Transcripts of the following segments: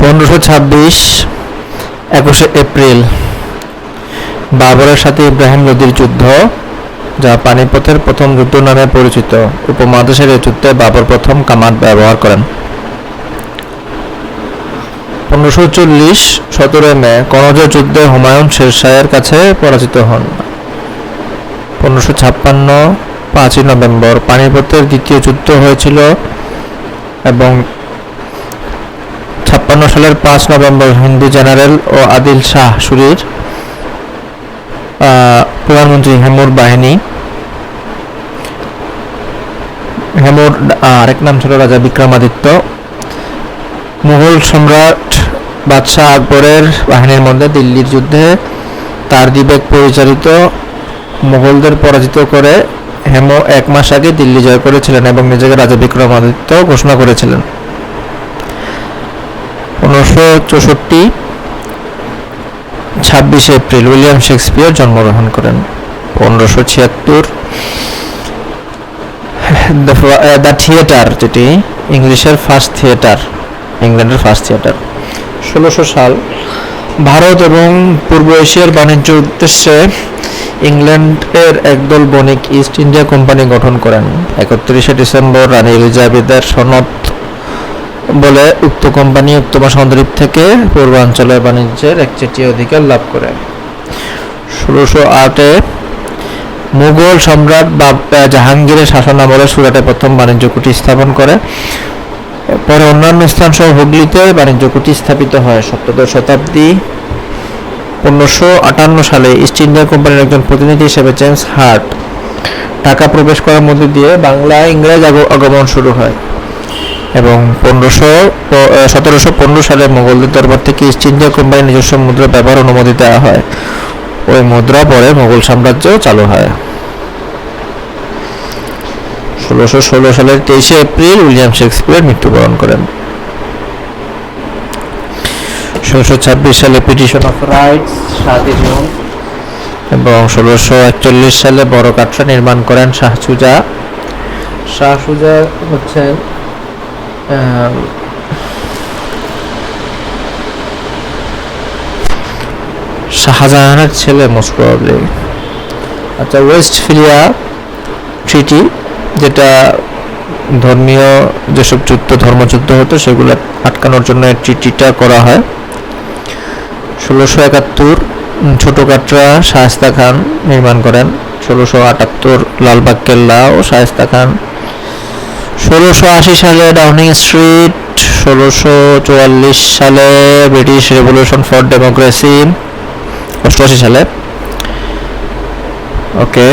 1526 21শে April বাবরের সাথে ইব্রাহিম লোদির যুদ্ধ, যা পানিপথের প্রথম যুদ্ধ নামে পরিচিত। উপমহাদেশের এই যুদ্ধে বাবর প্রথম কামান ব্যবহার করেন। 1540 17 মে কনৌজের যুদ্ধে হুমায়ুন শেরশাহের কাছে পরাজিত হন। 1556 5 নভেম্বর পানিপথের দ্বিতীয় যুদ্ধ হয়েছিল এবং 56 সালের 5 নভেম্বর হিন্দু জেনারেল ও আদিল শাহ সুরির প্রধানমন্ত্রী হেমুর বাহিনী, হেমুর আরেক নাম ছিল রাজা বিক্রমাদিত্য, মুঘল সম্রাট বাদশাহ আকবরের বাহিনীর মধ্যে দিল্লির যুদ্ধে তার দিবেক পরিচালিত মুঘলদের পরাজিত করে হেমু 1 মাস আগে দিল্লি জয় করেছিলেন এবং নিজেকে রাজা বিক্রমাদিত্য ঘোষণা করেছিলেন। 1564 26 এপ্রিল উইলিয়াম শেক্সপিয়ার জন্মগ্রহণ করেন। 1576 দ্য থিয়েটার, যেটি ইংলিশের ফার্স্ট থিয়েটার, ইংল্যান্ডের ফার্স্ট থিয়েটার। 1600 সাল ভারত এবং পূর্ব এশিয়ার বাণিজ্য উদ্দেশ্যে ইংল্যান্ডের একদল বণিক ইস্ট ইন্ডিয়া কোম্পানি গঠন করেন। 31 ডিসেম্বর রানী এলিজাবেথের সনদ বলে উক্ত কোম্পানি উক্ত মহাসাগরদ্বীপ থেকে পূর্বাঞ্চলের বাণিজ্যের একচেটিয়া অধিকার লাভ করে। 1608 মুঘল সম্রাট জাহাঙ্গীরের শাসনামলে সুরাটে প্রথম বাণিজ্য কুঠি স্থাপন করে। পরে অন্যান্য স্থান সহ হুগলিতে বাণিজ্য কুঠি স্থাপিত হয়। 17 শতাব্দী 1558 সালে ইস্ট ইন্ডিয়া কোম্পানির একজন প্রতিনিধি হিসেবে জেমস হার্ট ঢাকা প্রবেশ করার মধ্যে দিয়ে বাংলায় ইংরেজ আগমন শুরু হয় এবং 1715 সালে মুঘলদের দরবার থেকে ইস্ট ইন্ডিয়া কোম্পানির নিজস্ব মুদ্রা ব্যবহার অনুমতি দেওয়া হয়। ওই মুদ্রা পরে মুঘল সাম্রাজ্য চালু হয়। 1616 সালের 23 এপ্রিল উইলিয়াম শেক্সপিয়ার মৃত্যুবরণ করেন। 1626 সালে পিটিশন অফ রাইটস 7 জুন এবং 1641 সালে বড় কাটরা নির্মাণ করেন শাহ সুজা। শাহ সুজা হচ্ছেন শাহজাহানের ছেলে মোস্ট প্রবাবলি। আচ্ছা, ওয়েস্টফিলিয়া ট্রিটি, যেটা ধর্মীয় যেসব ধর্মযুদ্ধ হতো সেগুলো আটকানোর জন্য এই ট্রিটিটা করা হয়। 1671 ছোট কাটরা শায়েস্তা খান নির্মাণ করেন। 1678 লালবাগ কেল্লা ও শায়েস্তা খান। 1680 সালে ডাউনিং স্ট্রিট। 1644 সালে ব্রিটিশ রেভলিউশন ফর ডেমোক্রেসি। 88 সালে ওকে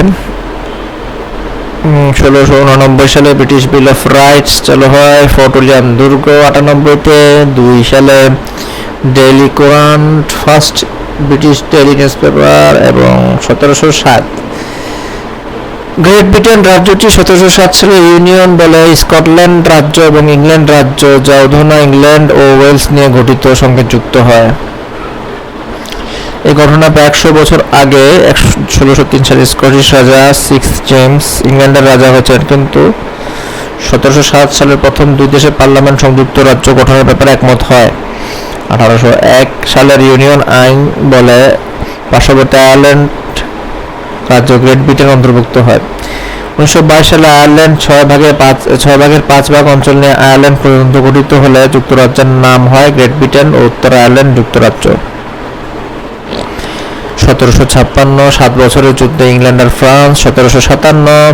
1689 সালে ব্রিটিশ বিল অফ রাইটস চালু হয়। ফোর্ট উইলিয়াম দুর্গ 98-তে। 2 সালে Daily Courant, first British daily news paper এবং 1707 গ্রেট ব্রিটেন রাজ্যটি 1707 সালে ইউনিয়ন বলে স্কটল্যান্ড রাজ্য এবং ইংল্যান্ড রাজ্য, যা অধুনা ইংল্যান্ড ও ওয়েলস নিয়ে গঠিত, সঙ্গে যুক্ত হয়। এই ঘটনা প্রায় 100 বছর আগে 1603 সালে স্কটিশ রাজা 6th জেমস ইংল্যান্ডের রাজা হয়েছেন, কিন্তু 1707 সালের প্রথম 2 দেশের পার্লামেন্ট সংযুক্ত রাজ্য গঠনের ব্যাপারে একমত হয়। 1801 সালের ইউনিয়ন আইন বলে পার্শ্ববর্তী আয়ারল্যান্ড রাজ্য গ্রেট ব্রিটেন অন্তর্ভুক্ত হয়। 1922 সালে আয়ারল্যান্ড 6 ভাগের 5 ভাগ অঞ্চল নিয়ে আয়ারল্যান্ড পর্যন্ত গঠিত হলে যুক্তরাজ্যের নাম হয় গ্রেট ব্রিটেন ও উত্তর আয়ারল্যান্ড যুক্তরাজ্য। 1756 7 বছরের যুদ্ধে ইংল্যান্ড আর ফ্রান্স। 1757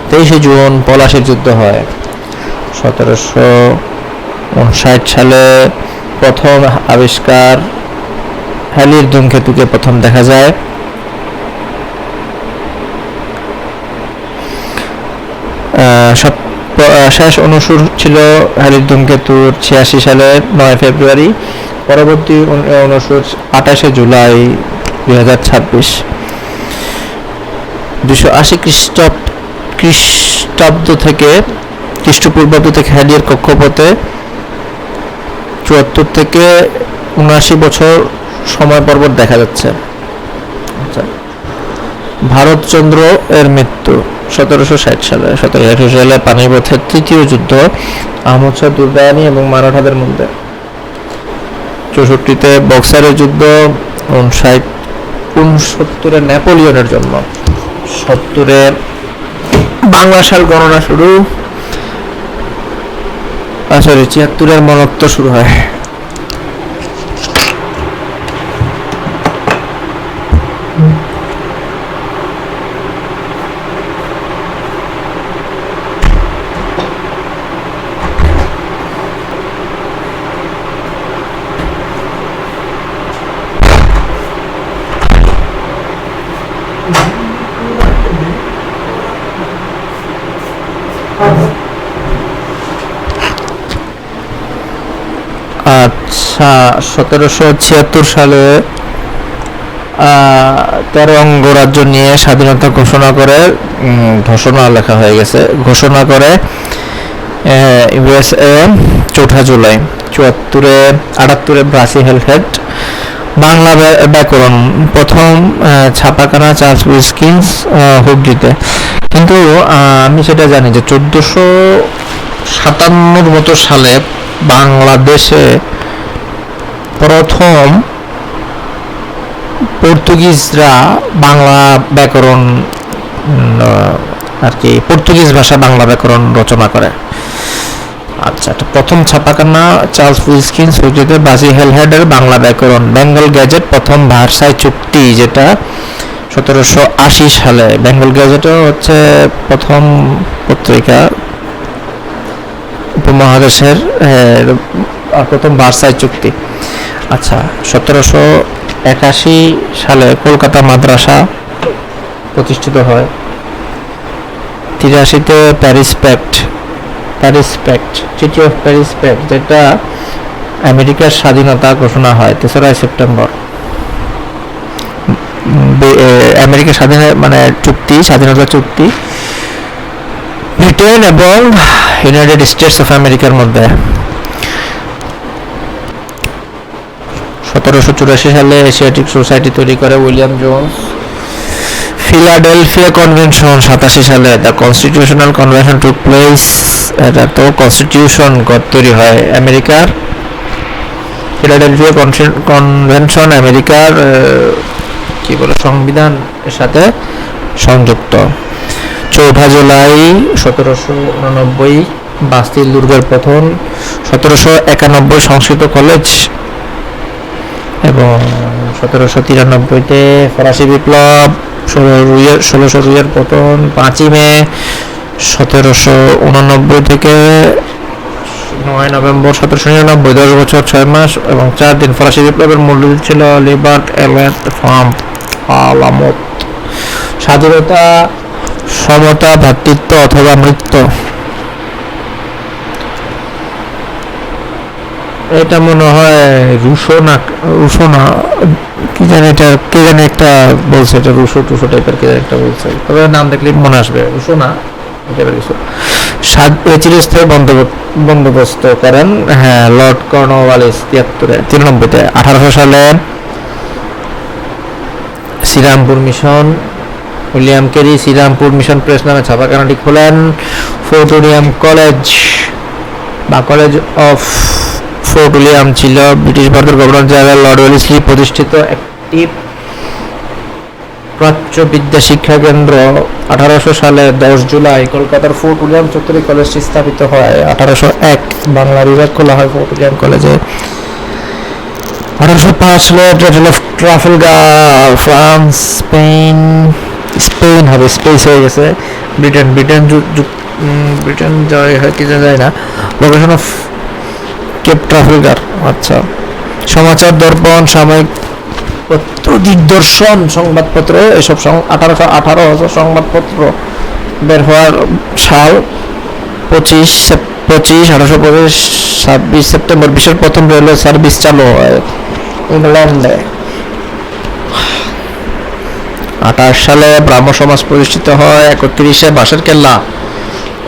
23 জুন পলাশীর যুদ্ধ হয়। 1759 সালে প্রথম আবিষ্কার হ্যালির ধূমকেতুকে প্রথম দেখা যায়। শেষ অনুসরণ ছিল হ্যালির ধূমকেতুর 86 সালের 9 ফেব্রুয়ারি। পরবর্তী অনুসরণ 28 জুলাই 2026। 280 খ্রিস্টাব্দ থেকে খ্রিস্টপূর্বাব্দ থেকে হ্যালির কক্ষপথে 74 থেকে 79 বছর সময় পর্বত দেখা যাচ্ছে। ভারতচন্দ্র এর মৃত্যু 1760 সালে। 1761 সালে পানিপথের তৃতীয় যুদ্ধ আহমদ শাহ দুররানি এবং মারাঠাদের মধ্যে। 64-তে বক্সারের যুদ্ধ, 69-এ নেপোলিয়নের জন্ম, 70-এ বাংলা সাল গণনা শুরু, 76-এর মনত্ব শুরু হয়। আচ্ছা, 1776 সালে 13 অঙ্গরাজ্য নিয়ে স্বাধীনতা ঘোষণা করে, ঘোষণা লেখা হয়ে গেছে, ঘোষণা করে ইউএসএ 4 জুলাই। 78-এ ব্রাসি হেলহেড, বাংলা ব্যাকরণ প্রথম ছাপাখানা চার্লস উইলকিন্স, হুগলিতে। কিন্তু আমি সেটা জানি যে 1457 মতো সালে বাংলাদেশে প্রথম পর্তুগিজরা বাংলা ব্যাকরণ আর কি পর্তুগিজ ভাষা বাংলা ব্যাকরণ রচনা করে। আচ্ছা, প্রথম ছাপাখানা চার্লস উইলকিন্স, হুগলিতে। ব্রাসি হেলহেডের বাংলা ব্যাকরণ, বেঙ্গল গেজেট, প্রথম ভার্সাই চুক্তি, যেটা 1780 সালে। বেঙ্গল গেজেটও হচ্ছে প্রথম পত্রিকা উপমহাদেশের, প্রথম ভার্সাই চুক্তি। আচ্ছা, 1781 সালে কলকাতা মাদ্রাসা প্রতিষ্ঠিত হয়। 83-তে Paris pact, treaty of Paris pact, যেটা আমেরিকার স্বাধীনতা ঘোষণা হয় 3 সেপ্টেম্বর। আমেরিকার স্বাধীনতা চুক্তি ব্রিটেন এবং ইউনাইটেড স্টেটস অফ আমেরিকার মধ্যে। 1784 সালে এশিয়াটিক সোসাইটি তৈরি করে উইলিয়াম জোন্স। ফিলাডেলফিয়া কনভেনশন 87 সালে, the constitutional convention took place. এটা তো কনস্টিটিউশন তৈরি হয় আমেরিকার। ফিলাডেলফিয়া কনভেনশন আমেরিকার কি বলে সংবিধান এর সাথে সংযুক্ত। 4 জুলাই 1789 বাস্তিল দুর্গের পতন। 1791 সংস্কৃত কলেজ এবং 1793-তে ফরাসি বিপ্লব, 1600 রুইয়ের পতন। 5 মে 1789 থেকে 9 নভেম্বর 1799, 10 বছর 6 মাস এবং 4 দিন। ফরাসি বিপ্লবের মূলনীতি ছিল লিবার্ট এলেট ফার্ম পালামত, স্বাধীনতা, সমতা, ভ্রাতৃত্ব অথবা মৃত্যু। এটা মনে হয় রুশো না কি জানি, এটা কে জানি একটা বলছে, এটা রুশো টুশো টাইপের কে জানি একটা বলছে, তবে নাম দেখলে মনে আসবে। রুশো না, টাইপের কিছু। চিরস্থায়ী বন্দোবস্ত করেন, হ্যাঁ, লর্ড কর্নওয়ালিস 93-তে। 1800 সালে Serampore mission, William Carey Serampore mission press নামে ছাপাখানাটি খোলেন। ফোর্ট উইলিয়াম কলেজ বা কলেজ অফ ফোর্ট উইলিয়াম ছিল ব্রিটিশ ভারতের গভর্নর জেনারেল লর্ড ওয়েলেসলি প্রতিষ্ঠিত একটি প্রাচ্য বিদ্যা শিক্ষা কেন্দ্র। 1800 সালে 10 জুলাই কলকাতার ফোর্ট উইলিয়াম চত্বরে কলেজটি স্থাপিত হয়। 1801 বাংলা বিভাগ খোলা হয় ফোর্ট উইলিয়াম কলেজে। 1805 সালে battle of Trafalgar, France Spain হবে, স্পেস হয়ে গেছে। ব্রিটেন জয় হয় কি যায় না। Location of Cape Trafalgar. আচ্ছা, সমাচার দর্পণ, সাময়িক পত্র, দিগদর্শন, সংবাদপত্র, এসব 1818 সংবাদপত্র বের হওয়ার সাল 1825 26 সেপ্টেম্বর বিশ্বের প্রথম রেলওয়ে সার্ভিস চালু হয় ইংল্যান্ডে। 28 সালে ব্রাহ্ম সমাজ প্রতিষ্ঠিত হয়। 31-এ বাঁশের কেল্লা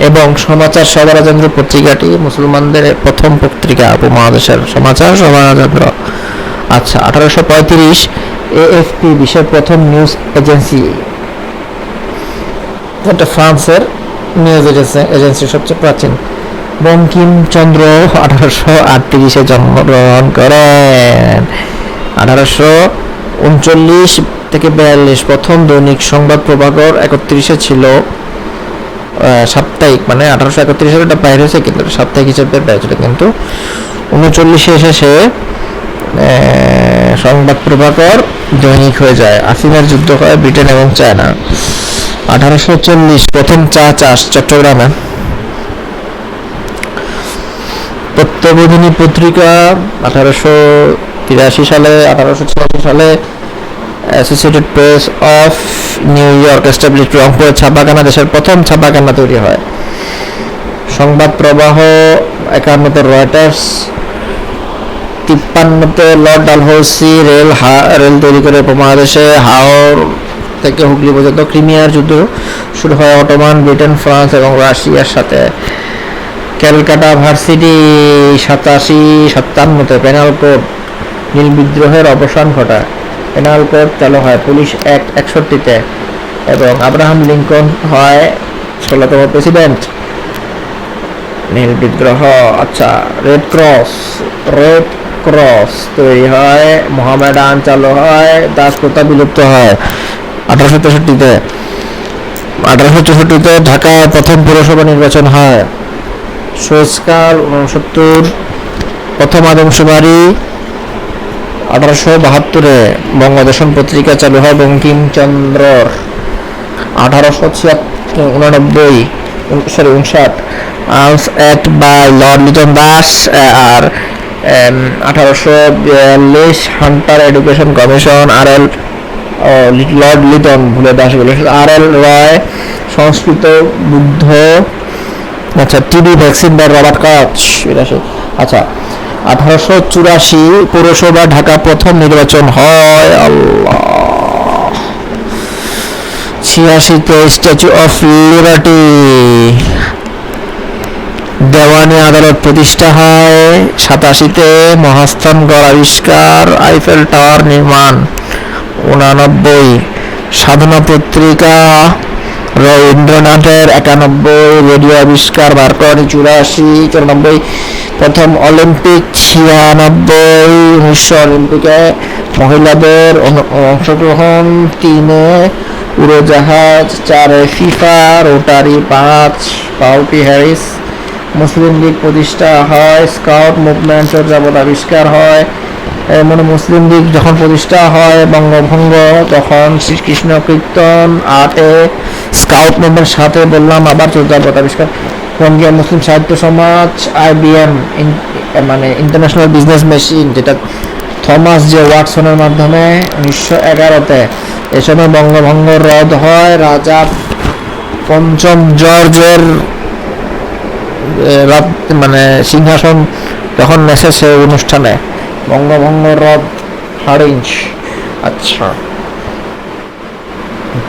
এবং সমাচার সমাজেন্দ্র পত্রিকাটি মুসলমানদের প্রথম পত্রিকা উপমহাদেশের, সমাচার সমাজেন্দ্র। আচ্ছা, 1835 এএফপি বিশ্বের প্রথম নিউজ এজেন্সি, এটা ফ্রান্সের নিউজ এজেন্সি, সবচেয়ে প্রাচীন। বঙ্কিমচন্দ্র 1838-এ জন্মগ্রহণ করেন। 1839 থেকে 42 প্রথম দৈনিক সংবাদ প্রভাকর, 31-এ ছিল সাপ্তাহিক, মানে 1831 সালে এটা বাইর হয়েছে কিন্তু সাপ্তাহিক হিসেবে বাইর হয়েছিল, কিন্তু 39-এ এসে সে সংবাদ প্রভাকর দৈনিক হয়ে যায়। আসিমের যুদ্ধ হয় ব্রিটেন এবং চায়না। 1840 প্রথম চা চাষ চট্টগ্রামে। প্রত্যবোধিনী পত্রিকা 1883 সালে। 1886 সালে associated press of new York establish. রংপুরের ছাপাখানা দেশের প্রথম ছাপাখানা তৈরি হয়। সংবাদ প্রবাহ 51-তে রয়টার্স। 53-তে লর্ড ডালহৌসি রেল তৈরি করে উপমহাদেশে হাওর থেকে হুগলি পর্যন্ত। ক্রিমিয়ার যুদ্ধ শুরু হয় অটোমান, ব্রিটেন, ফ্রান্স এবং রাশিয়ার সাথে। ক্যালকাটা ভার্সিটি 87-57-তে পেনাল কোড নীল বিদ্রোহের অবসান ঘটায়। পেনাল কোড চালু হয়। পুলিশ অ্যাক্ট 61-তে এবং আব্রাহাম লিঙ্কন হয় 16তম প্রেসিডেন্ট। নীল বিদ্রোহ, আচ্ছা। রেড ক্রস তৈরি হয়। মোহামেডান চালু হয়। দাসপ্রথা বিলুপ্ত হয় 1863-তে। 1864-তে ঢাকায় প্রথম পৌরসভা নির্বাচন হয়। সংস্কার 69, প্রথম আদমশুমারি 1872-এ। বঙ্গদর্শন পত্রিকা চালু হয় বঙ্কিমচন্দ্রর। 1859 arms act by lord Lytton দাস। আর 1842 Hunter education commission. R L. Lord Lytton, ভুলে দাস বলে, আর.এল. রয় সংস্কৃত বুদ্ধ। আচ্ছা। টিবি ভ্যাকসিন বা রবার্ট কচ। আচ্ছা। 1884 পৌরসভা ঢাকা প্রথম নির্বাচন হয়। আল্লাহ। 86-তে স্ট্যাচু অফ লিবার্টি দেওয়ানি আদালত প্রতিষ্ঠা হয়। 87-তে মহাস্থানগড় আবিষ্কার। আইফেল টাওয়ার নির্মাণ 89। সাধনা পত্রিকা রবীন্দ্রনাথের 91। রেডিও আবিষ্কার মার্কনি 84। প্রথম অলিম্পিক 96। 1900 অলিম্পিকে মহিলাদের অংশগ্রহণ 3। উড়োজাহাজ 4। FIFA rotary 5। পাউটি হ্যারিস। মুসলিম লীগ প্রতিষ্ঠা হয়। স্কাউট মুভমেন্ট চর্যাপদ আবিষ্কার হয়। মুসলিম লীগ যখন প্রতিষ্ঠা হয় বঙ্গভঙ্গ, তখন শ্রীকৃষ্ণ কীর্তন 8-এ। স্কাউট মুভমেন্ট 7-এ বললাম, আবার চর্যাপদ আবিষ্কার। বঙ্গীয় মুসলিম সাহিত্য সমাজ। IBM মানে ইন্টারন্যাশনাল বিজনেস মেশিন, যেটা থমাস জে ওয়াটসনের মাধ্যমে 1911-তে। এ সময় বঙ্গভঙ্গ রদ হয়। রাজা পঞ্চম জর্জের মানে সিংহাসন যখন নেছে সে অনুষ্ঠানে বঙ্গভঙ্গ রদ হারিঞ্জ। আচ্ছা।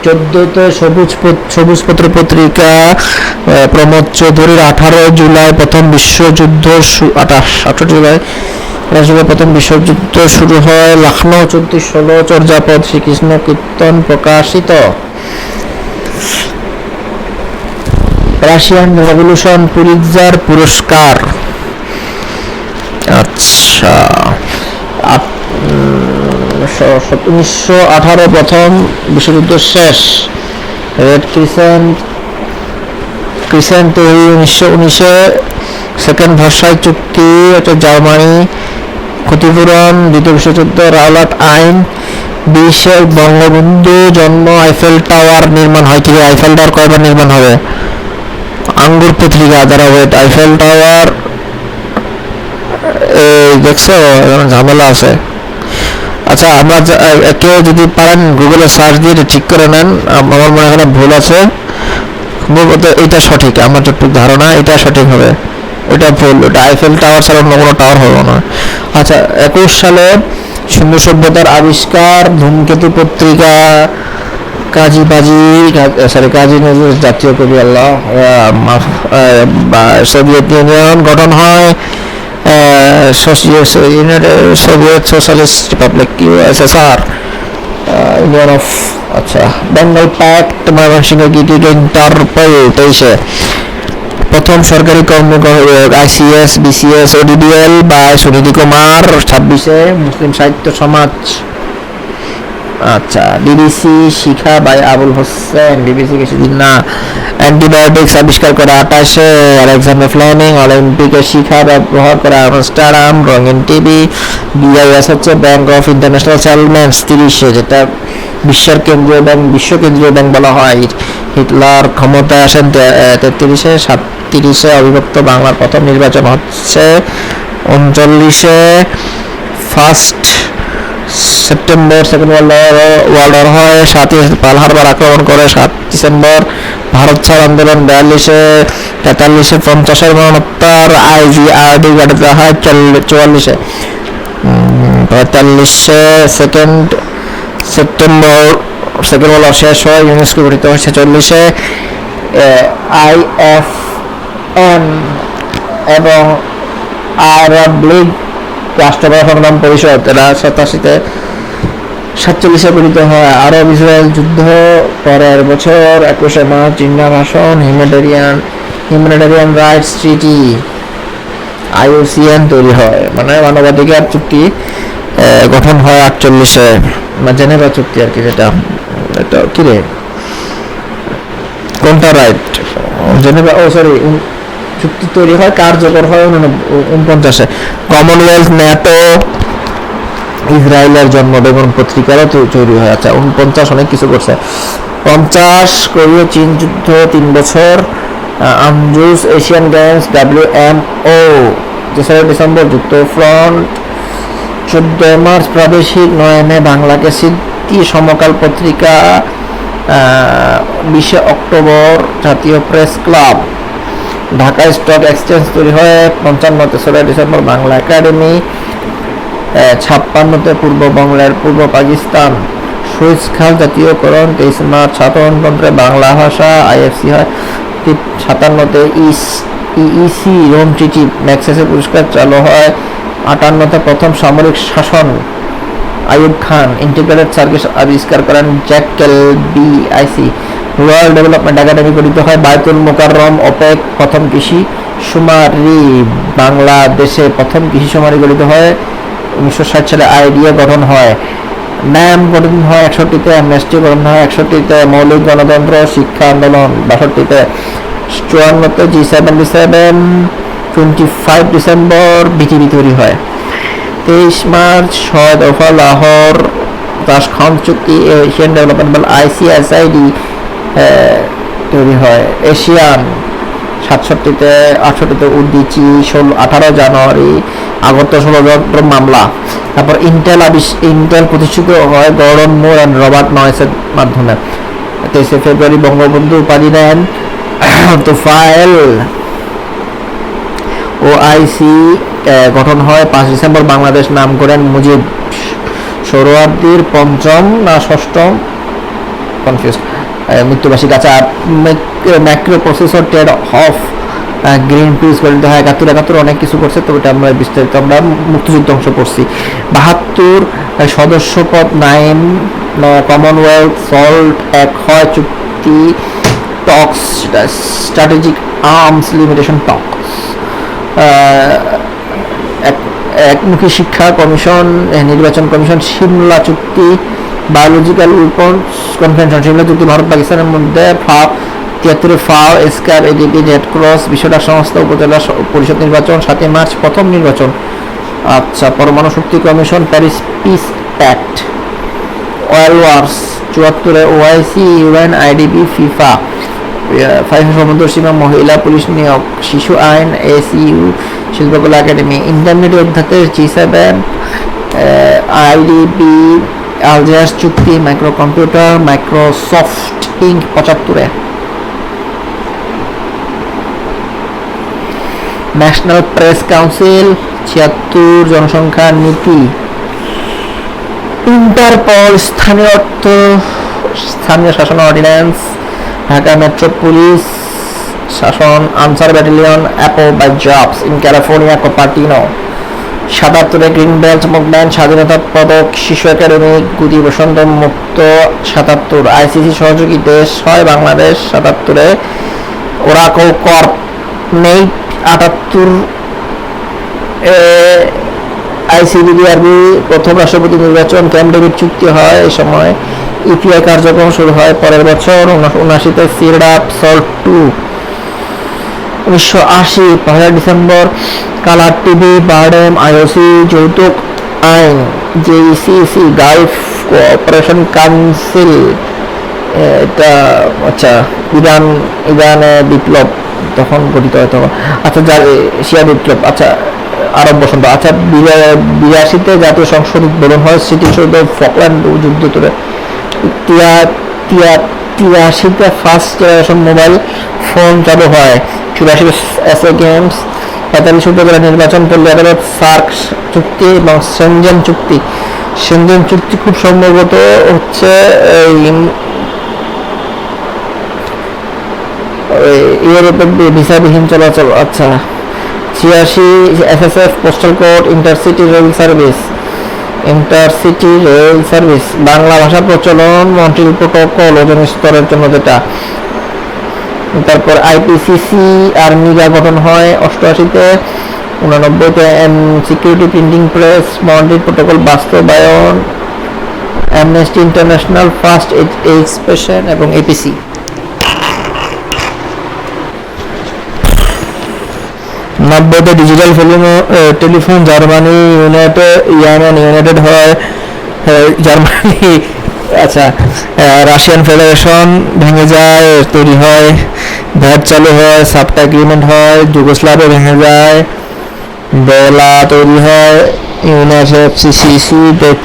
14-তে সবুজপত্র পত্রিকা প্রমোদ চৌধুরীর। 18 জুলাই প্রথম বিশ্বযুদ্ধ 18 জুলাই প্রথম বিশ্বযুদ্ধ শুরু হয়। লখনৌ 34-16 চর্যাপদ শ্রীকৃষ্ণ কীর্তন প্রকাশিত। রাশিয়ান রেভলিউশন পুলিৎজার পুরস্কার। আচ্ছা। 1918 প্রথম বিশ্বযুদ্ধ শেষ। রেড ক্রিসেন্ট তৈরি 1919-এ। সেকেন্ড ভার্সাই চুক্তি, জার্মানি ক্ষতিপূরণ। দ্বিতীয় বিশ্বযুদ্ধ রাওলাট আইন। 20-এ বঙ্গবন্ধু জন্ম। আইফেল টাওয়ার নির্মাণ হয়। কি আইফেল টাওয়ার কয়বার নির্মাণ হবে? আঙ্গুর পত্রিকা দ্বারা আইফেল টাওয়ার দেখছো, ঝামেলা আছে। আচ্ছা, আমরা কেউ যদি পারেন গুগলে সার্চ দিয়ে ঠিক করে নেন। আমার মনে হয় ভুল আছে, এটা সঠিক, আমার যতটুকু ধারণা এটা সঠিক হবে, ওইটা ভুল। ওটা আইফেল টাওয়ার ছাড়া অন্য কোনো টাওয়ার হবে না। আচ্ছা। 21 সালে সিন্ধু সভ্যতার আবিষ্কার। ধূমকেতু পত্রিকা। কাজী নজরুল জাতীয় কবি। আল্লাহ। সোভিয়েত ইউনিয়ন গঠন হয়। Soviet socialist republic USSR। Union of. আচ্ছা। বেঙ্গল প্যাক্ট ময়মনসিংহ গিটিড ইন্টারপোল 23-এ। প্রথম সরকারি কর্মকর্তা আইসিএস বিসিএস ওডিডিএল বা সুনীতি কুমার 26-এ মুসলিম সাহিত্য সমাজ। আচ্ছা, BBC Shikha by Abul Hossain, BBC কিছুদিন না। অ্যান্টিবায়োটিক্স আবিষ্কার করা 28-এ আলেকজান্ডার ফ্লেমিং। অলিম্পিকে শিখা ব্যবহার করা আমস্টারডাম। রঙিন টিভি। বিআইএস হচ্ছে ব্যাংক অফ ইন্টারন্যাশনাল সেটেলমেন্টস 30-এ, যেটা বিশ্বের কেন্দ্রীয় ব্যাংক, বিশ্ব কেন্দ্রীয় ব্যাংক বলা হয়। হিটলার ক্ষমতায় আসেন 33-এ। 37-এ অবিভক্ত বাংলার প্রথম নির্বাচন হচ্ছে 39-এ। First September second world war হয়। 7-এ পার্ল হারবার আক্রমণ করে। 7 ডিসেম্বর ভারত ছাড় আন্দোলন। 42-এ 43-এ 50-এর গণহত্যার আইজিআরডি গঠিত হয়। 44-এ 45-এ second September second world war শেষ হয়। ইউনেস্কো গঠিত হয় 46-এ। আইএফএন এবং আরব লীগ রাষ্ট্রসভা সংগ্রাম পরিষদ এরা 87-তে 47-এ গঠিত হয়। আরব ইসরায়েল যুদ্ধ পরের বছর 21শে মার্চ জিন্না ভাষণ। হিউম্যানিটেরিয়ান রাইটস ট্রিটি আইইউসিএন তৈরি হয়, মানে মানবাধিকার চুক্তি গঠন হয় 48-এ, জেনেভা চুক্তি আর কি, যেটা এটা কি রে কোনটা রাইট জেনেভা চুক্তি তৈরি হয়, কার্যকর হয় 49-এ। কমনওয়েলথ, ন্যাটো, ইসরায়েলের জন্ম বেগুন পত্রিকারও তৈরি হয়। আচ্ছা 49 অনেক কিছু করছে। 50 কোরীয় চীন যুদ্ধ 3 বছর। আমজুস এশিয়ান গেমস, WMO 3 ডিসেম্বর যুক্ত ফ্রন্ট। 14 মার্চ প্রাদেশিক, 9 মে বাংলাকে সিদ্ধি সমকাল পত্রিকা। 20 অক্টোবর জাতীয় press club. Dhaka stock exchange তৈরি হয় 55-তে। 16 ডিসেম্বর বাংলা একাডেমি। 56-তে পূর্ববঙ্গের পূর্ব পাকিস্তান সুইচ খাল জাতীয়করণ। 23 মার্চ সাধারণতন্ত্রে বাংলা ভাষা আইএফসি হয়। 57-তে ইইসি রোম ট্রিটি ম্যাগসেসে পুরস্কার চালু হয়। 58-তে প্রথম সামরিক শাসন আইয়ুব খান। ইন্টিগ্রেটেড সার্কিট আবিষ্কার করেন জ্যাক কেলবি। আইসি রুরাল ডেভেলপমেন্ট একাডেমি গঠিত হয়। বায়তুল মোকাররম ওপেক প্রথম কৃষি শুমারি। বাংলাদেশে প্রথম কৃষি শুমারি গঠিত হয় 1960 সালে। আইডিয়া গঠন হয়। ন্যাম গঠন হয় 61-তে। অ্যামনেস্টি গঠন হয় 61-তে। মৌলিক গণতন্ত্র শিক্ষা আন্দোলন 62-তে। 54-তে G77। 25 ডিসেম্বর বিটিভি তৈরি হয়। 23 মার্চ 6 দফা লাহোর তাশখন্দ চুক্তি এশিয়ান ডেভেলপমেন্ট ব্যাংক ICSID তৈরি হয়। এশিয়ান 67-তে। 68-তে উদ্দিচি। 18 জানুয়ারি আগত 16 মামলা। তারপর ইন্টেল প্রতিষ্ঠিত হয় গর্ডন মুর অ্যান্ড রবার্ট নয়েসের মাধ্যমে। 23 ফেব্রুয়ারি বঙ্গবন্ধু উপাধি দেন তোফায়েল। ওআইসি গঠন হয়। 5 ডিসেম্বর বাংলাদেশ নাম করেন মুজিব। সোহরাওয়ার্দীর 5ম না 6ম কনফিউজ মৃত্যুবার্ষিকী। আচ্ছা macro processor trade off Greenpeace গঠিত হয় 71 অনেক কিছু করছে, তো এটা আমরা বিস্তারিত আমরা মুক্তিযুদ্ধ অংশ পড়ছি। 72 সদস্যপদ 9 কমনওয়েলথ সল্ট এক হয় চুক্তি টক্স স্ট্র্যাটেজিক আর্মস লিমিটেশন টক্স। একমুখী শিক্ষা কমিশন নির্বাচন কমিশন সিমলা চুক্তি। বায়োলজিক্যাল উইপন্স কনভেনশন সিমলা চুক্তি ভারত পাকিস্তানের মধ্যে। 73 ফাও এসকার এডিপি রেড ক্রস বিশ্ব ডাক সংস্থা উপজেলা পরিষদ নির্বাচন। 7 মার্চ প্রথম নির্বাচন। আচ্ছা পরমাণু শক্তি কমিশন Paris peace pact. Oil wars 74 OIC UN IDB FIFA. 5 সমুদ্র সীমা মহিলা পুলিশ নিয়োগ। শিশু আইন এসইউ শিল্পকলা একাডেমি। ইন্টারনেট অধ্যাদেশ G7 আইডিবি আলজিয়ার্স চুক্তি। Micro computer Microsoft Inc 75। National press council 76 জনসংখ্যা নীতি। ইন্টারপল স্থানীয় শাসন অর্ডিন্যান্স। ঢাকা মেট্রো পুলিশ শাসন। Ansar battalion apple by Jobs in California Cupertino. 77 green belt movement স্বাধীনতা পদক শিশু একাডেমি গুদি বসন্ত মুক্ত। 77 আইসিসি সহযোগী দেশ হয় বাংলাদেশ। 77 ওরাকল কর্প নেই 78 আইসিডিডিআরবি প্রথম রাষ্ট্রপতি নির্বাচন ক্যাম্প ডেভিড চুক্তি হয়। এই সময় ইপিআই কার্যক্রম শুরু হয়। পরের বছর 79-তে CIRDAP salt 2। 1980 1 December colour TV, BIRDEM, IOC, যৌতুক আইন, জেইসিসি, গালফ কোঅপারেশন কাউন্সিল, এটা আচ্ছা ইরানে বিপ্লব তখন গঠিত হয় তখন। আচ্ছা শিয়া বিপ্লব, আচ্ছা আরব বসন্ত। আচ্ছা 82-তে জাতীয় সংসদ উদ্বোধন হয়। স্মৃতিসৌধ ফকল্যান্ড যুদ্ধ ধরে। 83-তে ফার্স্ট জেনারেশন মোবাইল ফোন চালু হয়। 84-তে এসএ গেমস। 45-তে নির্বাচন পল্লী আদালত, সার্ক চুক্তি এবং সেনজেন চুক্তি। সেনজেন চুক্তি খুব সম্ভবত হচ্ছে ইউরোপের ভিসাবিহীন চলাচল। আচ্ছা 86 FSF postal code, intercity rail service, Bangla ভাষা প্রচলন, মন্ট্রিল প্রোটোকল ওজন স্তরের জন্য যেটা। তারপর আইপিসিসি আর্মিরা গঠন হয় 88-তে। 89-তে security printing press, Montreal protocol বাস্তবায়ন, অ্যামনেস্টি ইন্টারন্যাশনাল, ফার্স্ট এক্সপ্রেশন এবং এপিসি। 90-তে ডিজিটাল টেলিফোন জার্মানি ইউনাইটেড হয় জার্মানি। আচ্ছা রাশিয়ান ফেডারেশন ভেঙে যায়, তৈরি হয়। ভ্যাট চালু হয়, সাফটা এগ্রিমেন্ট হয়। যুগোস্লাভিয়া ভেঙে যায়, বেলা তৈরি হয়। ইউএনএফসিসি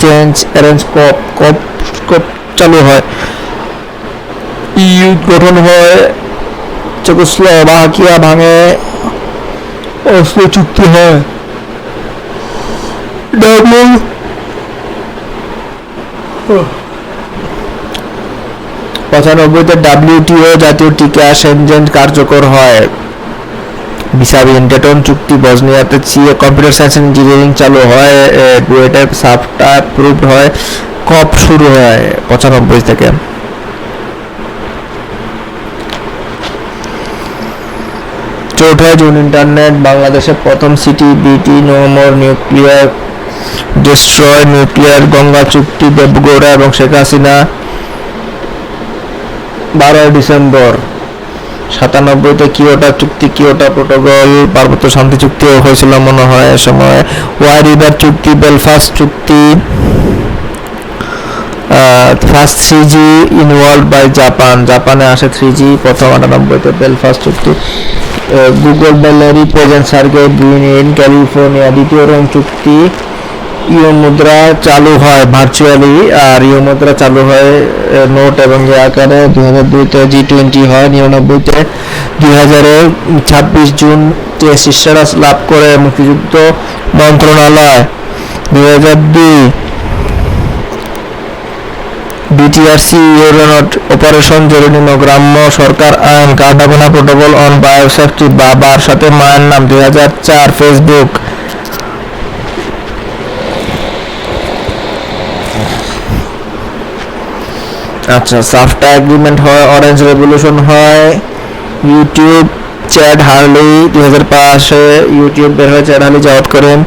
চেঞ্জ অ্যারেঞ্জ কপ চালু হয়। ইউ গঠন হয়। চেকোস্লোভাকিয়া ভাঙে, অস্লো চুক্তি হয়। 95-তে ডাব্লিউটিও জাতীয় টিকা সেনজেন কার্যকর হয়। ভিসাবিহীন ডেটন চুক্তি। বসনিয়াতে কম্পিউটার সায়েন্স এন্ড ইঞ্জিনিয়ারিং চালু হয়। বুয়েটে সাফটা অ্যাপ্রুভড হয়। কপ শুরু হয় 95 থেকে। চৌঠা জুন ইন্টারনেট। বাংলাদেশে প্রথম CTBT, no more nuclear destroy nuclear, Ganga চুক্তি, দেবগৌড়া এবং শেখ হাসিনা। 12 ডিসেম্বর 97-তে কিয়োটো চুক্তি, কিয়োটো প্রোটোকল, পার্বত্য শান্তি চুক্তিও হয়েছিল মনে হয় এ সময়। ওয়াই রিভার চুক্তি, বেলফাস্ট চুক্তি, ফার্স্ট 3G ইনভলভড বাই জাপানে আসে 3G প্রথম। 98-তে বেলফাস্ট চুক্তি। Google by Larry Page, Sergey Brin in California. দ্বিতীয় রোম চুক্তি। ইউ মুদ্রা চালু হয় ভার্চুয়ালি, আর ইউ মুদ্রা চালু হয় নোট এবং আকারে। 2002-তে G20 হয়। 99-তে 2000-এ 26 জুন শীর্ষাসন লাভ করে মুক্তিযুদ্ধ মন্ত্রণালয়। 2002 বিটিআরসি ইউরোনট অপারেশন, জরুরি গ্রাম্য সরকার আইন, কার্টাগোনা প্রোটোকল অন বায়োসেফটি, বাবার সাথে মায়ের নাম। 2004 ফেসবুক। আচ্ছা সাফটা এগ্রিমেন্ট হয়। অরেঞ্জ রেভলিউশন হয়। ইউটিউব চ্যাড হার্লি 2005-এ ইউটিউব বের হয়, চ্যাড হার্লি জব্দ করেন।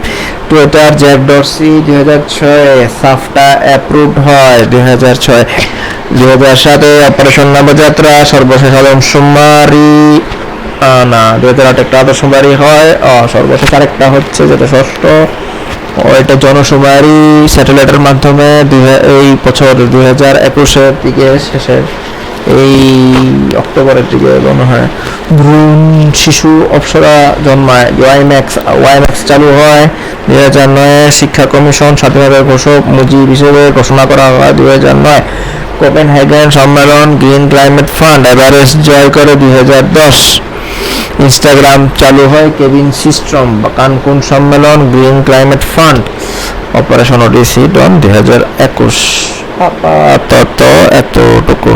টুইটার জ্যাক ডরসি 2006 সাফটা অ্যাপ্রুভড হয় 2006। 2007-এ অপারেশন নবযাত্রা, সর্বশেষ আদমশুমারি 2008 একটা আদমশুমারি হয়। সর্বশেষ আরেকটা হচ্ছে যেটা ষষ্ঠ, এটা জনশুমারি স্যাটেলাইটের মাধ্যমে এই বছর 2021-এর দিকে শেষের এই অক্টোবরের দিকে মনে হয় ভ্রূণ শিশু অপ্সরা জন্মায়। ওয়াইম্যাক্স চালু হয় 2009। শিক্ষা কমিশন স্বাধীনতার ঘোষক মুজিব হিসেবে ঘোষণা করা হয় 2009। কোপেনহেগেন সম্মেলন, গ্রিন ক্লাইমেট ফান্ড এভারেস্ট জয় করে 2010। ইনস্টাগ্রাম চালু হয় কেভিন সিস্ট্রম। কানকুন সম্মেলন, গ্রিন ক্লাইমেট ফান্ড, অপারেশন ওডিসি ডন 2021। আপাতত এতটুকু।